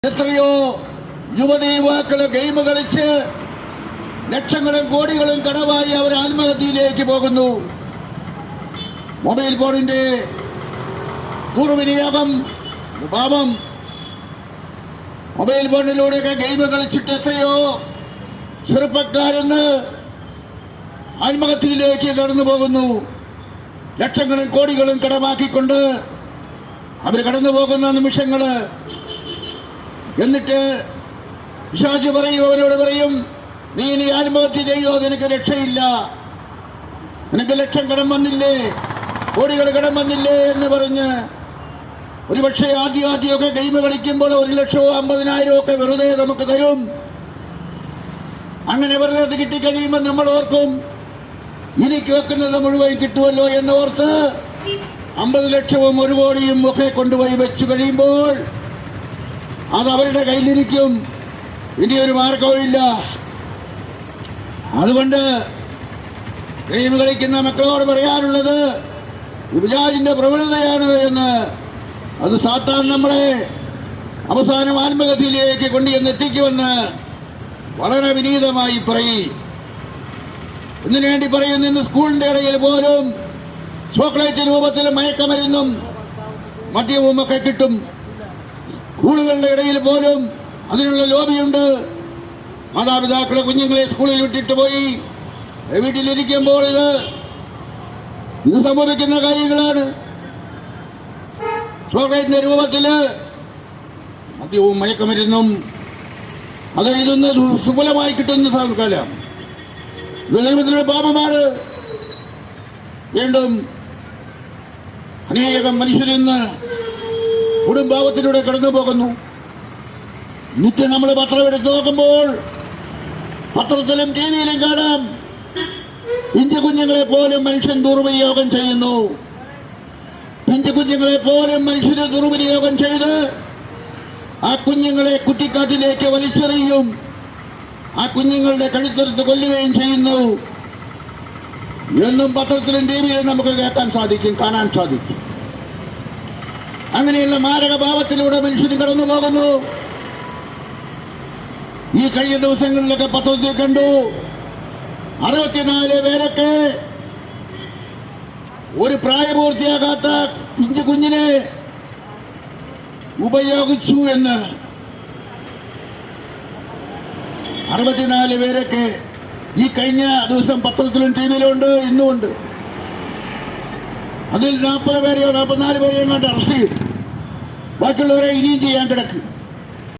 എത്രയോ യുവതി യുവാക്കള് ഗെയിം കളിച്ച് ലക്ഷങ്ങളും കോടികളും കടമായി അവർ ആത്മഹത്യയിലേക്ക് പോകുന്നു. മൊബൈൽ ഫോണിന്റെ ദുർവിനിയോഗം പാപം. മൊബൈൽ ഫോണിലൂടെയൊക്കെ ഗെയിം കളിച്ചിട്ട് എത്രയോ ചെറുപ്പക്കാരെന്ന് ആത്മഹത്യയിലേക്ക് കടന്നു പോകുന്നു. ലക്ഷങ്ങളും കോടികളും കടമാക്കിക്കൊണ്ട് അവർ കടന്നു പോകുന്ന നിമിഷങ്ങള്. എന്നിട്ട് പിശാച് പറയും, അവരോട് പറയും, നീ ഇനി ആത്മഹത്യ ചെയ്യോ, നിനക്ക് രക്ഷയില്ല, നിനക്ക് ലക്ഷം കടം വന്നില്ലേ, കോടികൾ കടം വന്നില്ലേ എന്ന് പറഞ്ഞ് ഒരുപക്ഷെ ആദ്യമൊക്കെ ഗെയിം കളിക്കുമ്പോൾ 1,50,000 ഒക്കെ വെറുതെ നമുക്ക് തരും. അങ്ങനെ വെറുതെ അത് കിട്ടിക്കഴിയുമ്പോൾ നമ്മൾ ഓർക്കും, എനിക്ക് വെക്കുന്നത് മുഴുവൻ കിട്ടുമല്ലോ എന്നോർത്ത് 50 ലക്ഷവും 1 കോടിയും ഒക്കെ കൊണ്ടുപോയി വെച്ചു കഴിയുമ്പോൾ അത് അവരുടെ കയ്യിലിരിക്കും. ഇനിയൊരു മാർഗവും ഇല്ല. അതുകൊണ്ട് ഗെയിം കളിക്കുന്ന മക്കളോട് പറയാനുള്ളത് പിശാചിന്റെ പ്രവണതയാണ് എന്ന്. അത് സാത്താൻ നമ്മളെ അവസാനം ആത്മഹത്യയിലേക്ക് കൊണ്ടുവന്നെത്തിക്കുമെന്ന് വളരെ വിനീതമായി പറയും. ഇതിനു വേണ്ടി പറയുന്നു, ഇന്ന് സ്കൂളിന്റെ ഇടയിൽ പോലും ചോക്ലേറ്റ് രൂപത്തിൽ മയക്കമരുന്നും മദ്യവും ഒക്കെ കിട്ടും. സ്കൂളുകളുടെ ഇടയിൽ പോലും അതിനുള്ള ലോബിയുണ്ട്. മാതാപിതാക്കളെ കുഞ്ഞുങ്ങളെ സ്കൂളിൽ വിട്ടിട്ട് പോയി വീട്ടിലിരിക്കുമ്പോൾ ഇത് സംഭവിക്കുന്ന കാര്യങ്ങളാണ്. ചോക്ലേറ്റിന്റെ രൂപത്തില് മദ്യവും മയക്കമരുന്നും അത് ഇതൊന്ന് സുബലമായി കിട്ടുന്ന കാലം. ഇത് ദൈവത്തിന്റെ പാപമാണ്. വീണ്ടും അനേകം മനുഷ്യരിന്ന് കുടുംബാവത്തിലൂടെ കടന്നു പോകുന്നു. നിത്യം നമ്മൾ പത്രം എടുത്ത് നോക്കുമ്പോൾ പത്രത്തിലും ടിവിയിലും കാണാം, പിഞ്ചു കുഞ്ഞുങ്ങളെ പോലും മനുഷ്യൻ ദുർവിനിയോഗം ചെയ്യുന്നു. പിഞ്ചു കുഞ്ഞുങ്ങളെ പോലും മനുഷ്യന് ദുർവിനിയോഗം ചെയ്ത് ആ കുഞ്ഞുങ്ങളെ കുറ്റിക്കാട്ടിലേക്ക് വലിച്ചെറിയും. ആ കുഞ്ഞുങ്ങളുടെ കഴുത്തെടുത്ത് കൊല്ലുകയും ചെയ്യുന്നു എന്നും പത്രത്തിലും ടിവിയിലും നമുക്ക് കേൾക്കാൻ സാധിക്കും, കാണാൻ സാധിക്കും. അങ്ങനെയുള്ള മാരകഭാവത്തിലൂടെ മനുഷ്യന് കടന്നു പോകുന്നു. ഈ കഴിഞ്ഞ ദിവസങ്ങളിലൊക്കെ പത്രത്തിൽ കണ്ടു, 64 പേരൊക്കെ ഒരു പ്രായപൂർത്തിയാകാത്ത പിഞ്ചു കുഞ്ഞിനെ ഉപയോഗിച്ചു എന്ന്. 64 പേരൊക്കെ ഈ കഴിഞ്ഞ ദിവസം പത്രത്തിലും ടിവിയിലും ഉണ്ട്, ഇന്നുമുണ്ട്. അതിൽ 40 പേരെയോ 44 പേരെയോ കണ്ട് അറസ്റ്റ് ചെയ്തു. ബാക്കിയുള്ളവരെ ഇനിയും ചെയ്യാൻ കിടക്കും.